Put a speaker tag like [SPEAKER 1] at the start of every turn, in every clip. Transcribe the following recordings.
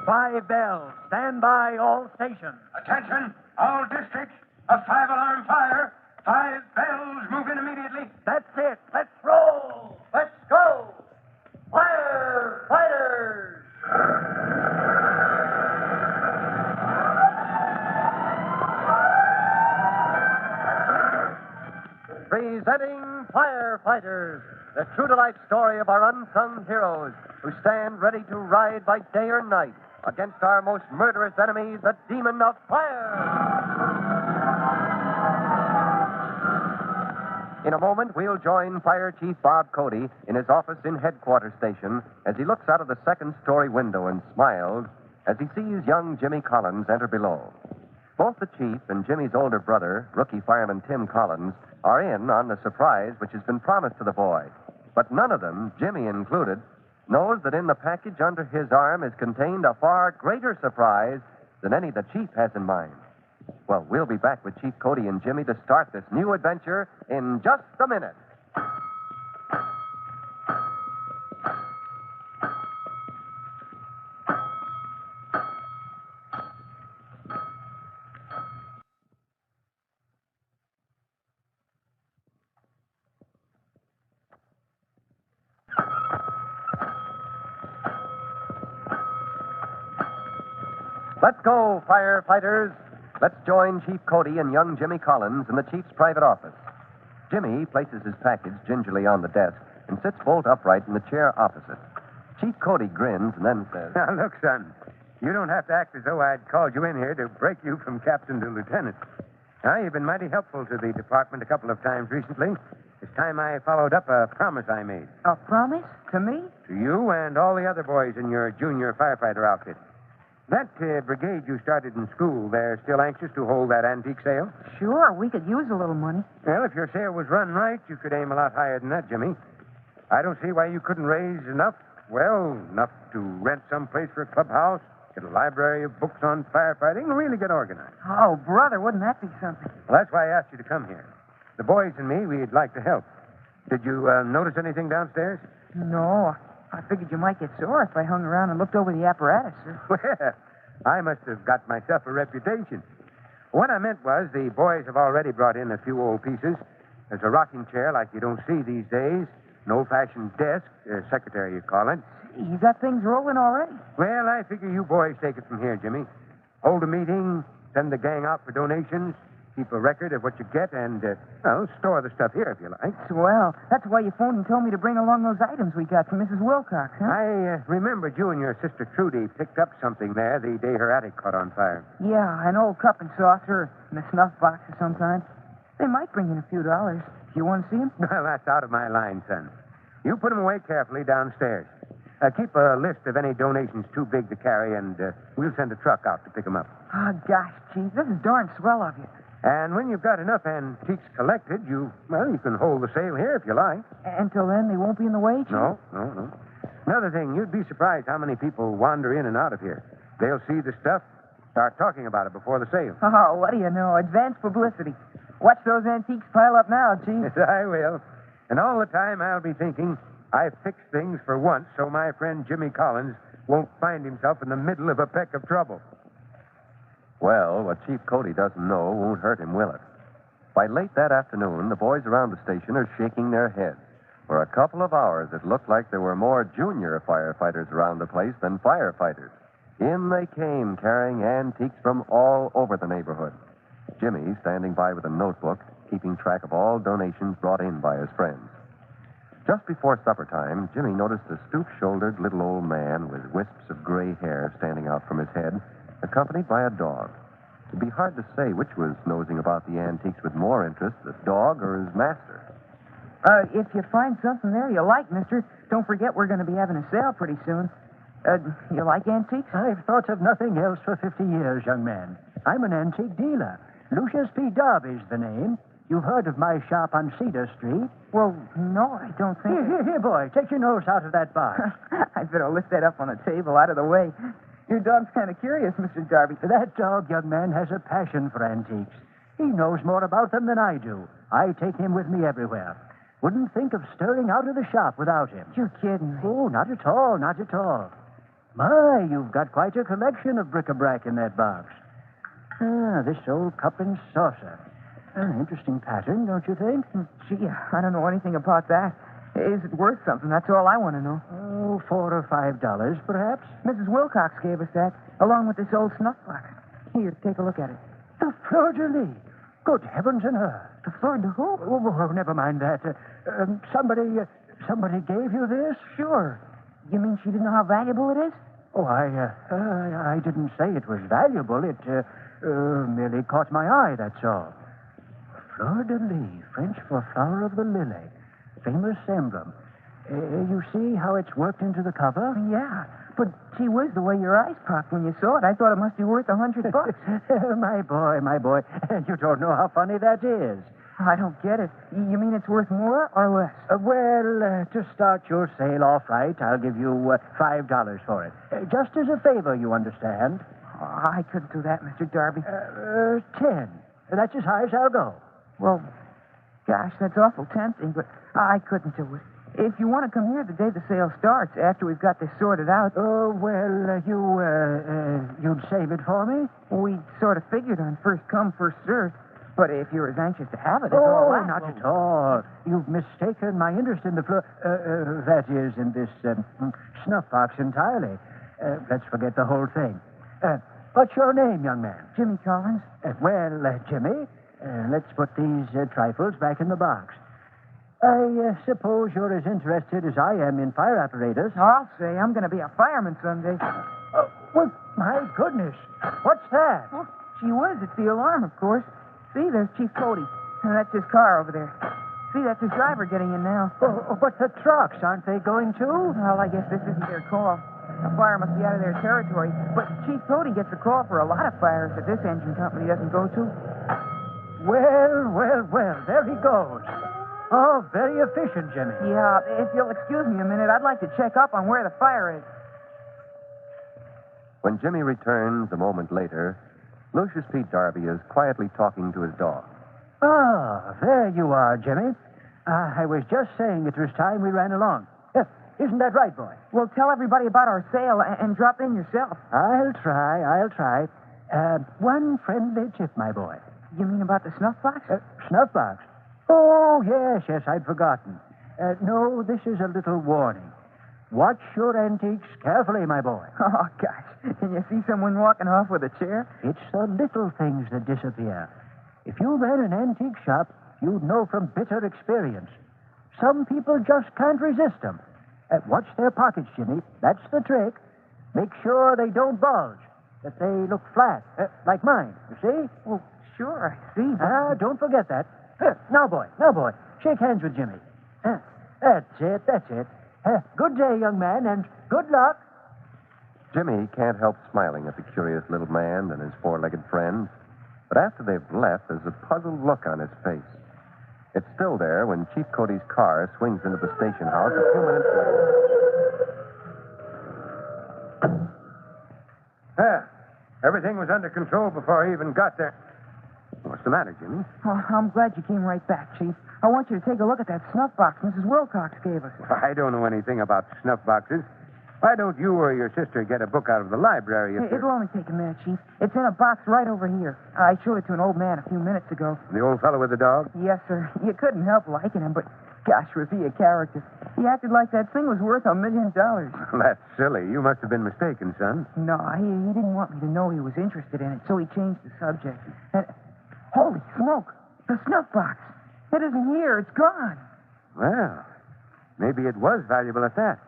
[SPEAKER 1] 5 bells. Stand by, all stations.
[SPEAKER 2] Attention, all districts. A 5-alarm fire. 5 bells. Move in immediately.
[SPEAKER 1] That's it. Let's roll. Let's go. Firefighters! Presenting Firefighters, the true-to-life story of our unsung heroes who stand ready to ride by day or night against our most murderous enemy, the demon of fire. In a moment, we'll join Fire Chief Bob Cody in his office in Headquarters Station as he looks out of the second-story window and smiles as he sees young Jimmy Collins enter below. Both the chief and Jimmy's older brother, rookie fireman Tim Collins, are in on the surprise which has been promised to the boy. But none of them, Jimmy included, knows that in the package under his arm is contained a far greater surprise than any the chief has in mind. Well, we'll be back with Chief Cody and Jimmy to start this new adventure in just a minute. Let's go, firefighters. Let's join Chief Cody and young Jimmy Collins in the chief's private office. Jimmy places his package gingerly on the desk and sits bolt upright in the chair opposite. Chief Cody grins and then says,
[SPEAKER 2] Now, look, son, you don't have to act as though I'd called you in here to break you from captain to lieutenant. Now, you've been mighty helpful to the department a couple of times recently. It's time I followed up a promise I made.
[SPEAKER 3] A promise? To me?
[SPEAKER 2] To you and all the other boys in your junior firefighter outfit. That brigade you started in school, they're still anxious to hold that antique sale?
[SPEAKER 3] Sure, we could use a little money.
[SPEAKER 2] Well, if your sale was run right, you could aim a lot higher than that, Jimmy. I don't see why you couldn't raise enough to rent some place for a clubhouse, get a library of books on firefighting, and really get organized.
[SPEAKER 3] Oh, brother, wouldn't that be something?
[SPEAKER 2] Well, that's why I asked you to come here. The boys and me, we'd like to help. Did you notice anything downstairs?
[SPEAKER 3] No, I figured you might get sore if I hung around and looked over the apparatus.
[SPEAKER 2] Well, I must have got myself a reputation. What I meant was the boys have already brought in a few old pieces. There's a rocking chair like you don't see these days, an old-fashioned desk, secretary you call it.
[SPEAKER 3] You got things rolling already.
[SPEAKER 2] Well, I figure you boys take it from here, Jimmy. Hold a meeting, send the gang out for donations, keep a record of what you get, and, store the stuff here if you like.
[SPEAKER 3] Swell. That's why you phoned and told me to bring along those items we got from Mrs. Wilcox, huh?
[SPEAKER 2] I remembered you and your sister Trudy picked up something there the day her attic caught on fire.
[SPEAKER 3] Yeah, an old cup and saucer and a snuff box of some kind. They might bring in a few dollars. Do you want to see them?
[SPEAKER 2] Well, that's out of my line, son. You put them away carefully downstairs. Keep a list of any donations too big to carry, and we'll send a truck out to pick them up.
[SPEAKER 3] Oh, gosh, Chief, this is darn swell of you.
[SPEAKER 2] And when you've got enough antiques collected, you can hold the sale here if you like.
[SPEAKER 3] Until then, they won't be in the way, Chief?
[SPEAKER 2] No. Another thing, you'd be surprised how many people wander in and out of here. They'll see the stuff, start talking about it before the sale.
[SPEAKER 3] Oh, what do you know? Advanced publicity. Watch those antiques pile up now, Chief.
[SPEAKER 2] Yes, I will. And all the time I'll be thinking, I've fixed things for once so my friend Jimmy Collins won't find himself in the middle of a peck of trouble.
[SPEAKER 4] Well, what Chief Cody doesn't know won't hurt him, will it? By late that afternoon, the boys around the station are shaking their heads. For a couple of hours, it looked like there were more junior firefighters around the place than firefighters. In they came, carrying antiques from all over the neighborhood. Jimmy, standing by with a notebook, keeping track of all donations brought in by his friends. Just before supper time, Jimmy noticed a stoop-shouldered little old man with wisps of gray hair standing out from his head, accompanied by a dog. It'd be hard to say which was nosing about the antiques with more interest, the dog or his master.
[SPEAKER 3] If you find something there you like, mister, don't forget we're going to be having a sale pretty soon. You like antiques?
[SPEAKER 1] I've thought of nothing else for 50 years, young man. I'm an antique dealer. Lucius P. Darby's the name. You've heard of my shop on Cedar Street?
[SPEAKER 3] Well, no, I don't think...
[SPEAKER 1] Here, boy. Take your nose out of that box.
[SPEAKER 3] I'd better lift that up on the table out of the way. Your dog's kind of curious, Mr. Darby.
[SPEAKER 1] That dog, young man, has a passion for antiques. He knows more about them than I do. I take him with me everywhere. Wouldn't think of stirring out of the shop without him.
[SPEAKER 3] You're kidding me.
[SPEAKER 1] Oh, not at all, not at all.
[SPEAKER 5] My, you've got quite a collection of bric-a-brac in that box. Ah, this old cup and saucer. An interesting pattern, don't you think?
[SPEAKER 3] Gee, I don't know anything about that. Is it worth something? That's all I want to know.
[SPEAKER 5] Oh, $4 or $5, perhaps?
[SPEAKER 3] Mrs. Wilcox gave us that, along with this old snuff box. Here, take a look at it.
[SPEAKER 5] The fleur-de-lis. Good heavens and earth.
[SPEAKER 3] The fleur de who?
[SPEAKER 5] Oh, never mind that. Somebody gave you this?
[SPEAKER 3] Sure. You mean she didn't know how valuable it is?
[SPEAKER 5] Oh, I didn't say it was valuable. It merely caught my eye, that's all. Fleur-de-lis, French for flower of the lily. Famous emblem. You see how it's worked into the cover?
[SPEAKER 3] Yeah. But, gee whiz, the way your eyes popped when you saw it, I thought it must be worth $100.
[SPEAKER 5] My boy. You don't know how funny that is.
[SPEAKER 3] I don't get it. You mean it's worth more or less?
[SPEAKER 5] To start your sale off right, I'll give you $5 for it. Just as a favor, you understand.
[SPEAKER 3] Oh, I couldn't do that, Mr. Darby.
[SPEAKER 5] 10. That's as high as I'll go.
[SPEAKER 3] Well, gosh, that's awful tempting, but I couldn't do it. If you want to come here the day the sale starts, after we've got this sorted out...
[SPEAKER 5] You'd save it for me?
[SPEAKER 3] We sort of figured on first come, first served. But if you're as anxious to have it as all that...
[SPEAKER 5] not at all. You've mistaken my interest in the that is, in this snuff box entirely. Let's forget the whole thing. What's your name, young man?
[SPEAKER 3] Jimmy Collins.
[SPEAKER 5] Jimmy, let's put these trifles back in the box. I suppose you're as interested as I am in fire apparatus.
[SPEAKER 3] I'll say I'm going to be a fireman someday.
[SPEAKER 5] Well, my goodness. What's that?
[SPEAKER 3] Oh, gee whiz, it's the alarm, of course. See, there's Chief Cody. And that's his car over there. See, that's his driver getting in now.
[SPEAKER 5] But the trucks, aren't they going too?
[SPEAKER 3] Well, I guess this isn't their call. The fire must be out of their territory. But Chief Cody gets a call for a lot of fires that this engine company doesn't go to.
[SPEAKER 5] Well, there he goes. Oh, very efficient, Jimmy.
[SPEAKER 3] Yeah, if you'll excuse me a minute, I'd like to check up on where the fire is.
[SPEAKER 4] When Jimmy returns a moment later, Lucius Pete Darby is quietly talking to his dog.
[SPEAKER 5] Ah, there you are, Jimmy. I was just saying it was time we ran along. Isn't that right, boy?
[SPEAKER 3] Well, tell everybody about our sale and drop in yourself.
[SPEAKER 5] I'll try. One friendly tip, my boy.
[SPEAKER 3] You mean about the snuff box?
[SPEAKER 5] Snuff box? Oh, yes, I'd forgotten. No, this is a little warning. Watch your antiques carefully, my boy.
[SPEAKER 3] Oh, gosh. Can you see someone walking off with a chair?
[SPEAKER 5] It's the little things that disappear. If you ran an antique shop, you'd know from bitter experience. Some people just can't resist them. Watch their pockets, Jimmy. That's the trick. Make sure they don't bulge, that they look flat, like mine, you see?
[SPEAKER 3] Well, sure, I see. But...
[SPEAKER 5] don't forget that. Now, boy, shake hands with Jimmy. That's it. Good day, young man, and good luck.
[SPEAKER 4] Jimmy can't help smiling at the curious little man and his four-legged friends. But after they've left, there's a puzzled look on his face. It's still there when Chief Cody's car swings into the station house a few minutes later.
[SPEAKER 2] Everything was under control before I even got there. What's the matter, Jimmy?
[SPEAKER 3] Oh, I'm glad you came right back, Chief. I want you to take a look at that snuff box Mrs. Wilcox gave us.
[SPEAKER 2] I don't know anything about snuff boxes. Why don't you or your sister get a book out of the library?
[SPEAKER 3] It'll only take a minute, Chief. It's in a box right over here. I showed it to an old man a few minutes ago.
[SPEAKER 2] The old fellow with the dog?
[SPEAKER 3] Yes, sir. You couldn't help liking him, but gosh, was he a character. He acted like that thing was worth $1 million.
[SPEAKER 2] That's silly. You must have been mistaken, son.
[SPEAKER 3] No, he didn't want me to know he was interested in it, so he changed the subject. And, holy smoke! The snuff box. It isn't here. It's gone.
[SPEAKER 2] Well, maybe it was valuable at that.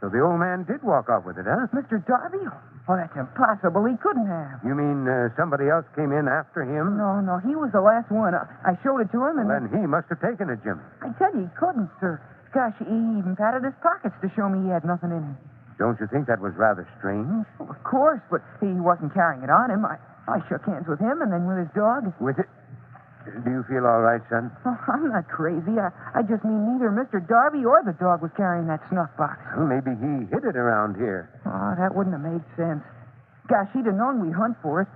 [SPEAKER 2] So the old man did walk off with it, huh?
[SPEAKER 3] Mr. Darby? Oh, that's impossible. He couldn't have.
[SPEAKER 2] You mean somebody else came in after him?
[SPEAKER 3] No. He was the last one. I showed it to him, and...
[SPEAKER 2] Well, then he must have taken it, Jimmy.
[SPEAKER 3] I tell you, he couldn't, sir. Gosh, he even patted his pockets to show me he had nothing in him.
[SPEAKER 2] Don't you think that was rather strange?
[SPEAKER 3] Well, of course, but he wasn't carrying it on him. I shook hands with him and then with his dog.
[SPEAKER 2] With it? Do you feel all right, son?
[SPEAKER 3] Oh, I'm not crazy. I just mean neither Mr. Darby or the dog was carrying that snuff box.
[SPEAKER 2] Well, maybe he hid it around here.
[SPEAKER 3] Oh, that wouldn't have made sense. Gosh, he'd have known we'd hunt for it.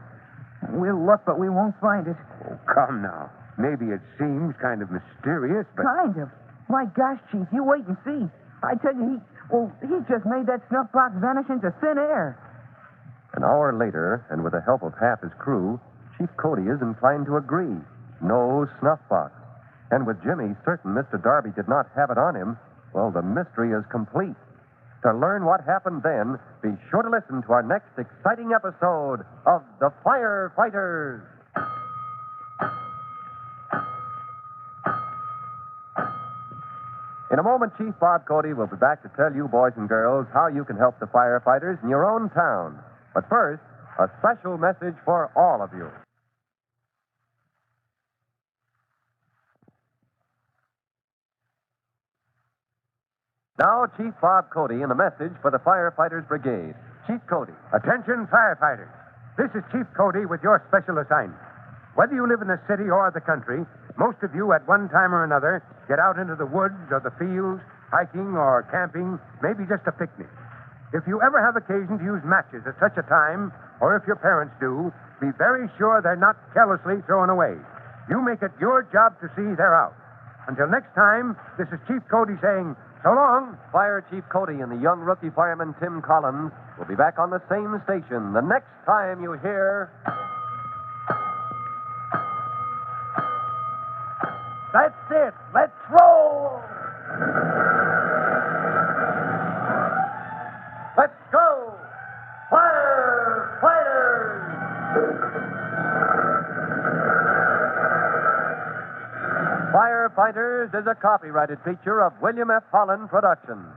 [SPEAKER 3] We'll look, but we won't find it.
[SPEAKER 2] Oh, come now. Maybe it seems kind of mysterious, but...
[SPEAKER 3] Kind of. My gosh, Chief, you wait and see. I tell you, Well, he just made that snuff box vanish into thin air.
[SPEAKER 4] An hour later, and with the help of half his crew, Chief Cody is inclined to agree. No snuff box. And with Jimmy certain Mr. Darby did not have it on him, well, the mystery is complete. To learn what happened then, be sure to listen to our next exciting episode of The Firefighters. In a moment, Chief Bob Cody will be back to tell you, boys and girls, how you can help the firefighters in your own town. But first, a special message for all of you. Now, Chief Bob Cody and a message for the Firefighters Brigade. Chief Cody.
[SPEAKER 2] Attention, firefighters. This is Chief Cody with your special assignment. Whether you live in the city or the country, most of you at one time or another get out into the woods or the fields, hiking or camping, maybe just a picnic. If you ever have occasion to use matches at such a time, or if your parents do, be very sure they're not carelessly thrown away. You make it your job to see they're out. Until next time, this is Chief Cody saying, so long.
[SPEAKER 4] Fire Chief Cody and the young rookie fireman Tim Collins will be back on the same station the next time you hear...
[SPEAKER 5] That's it. Let's roll.
[SPEAKER 4] Let's go! Firefighters! Firefighters is a copyrighted feature of William F. Holland Productions.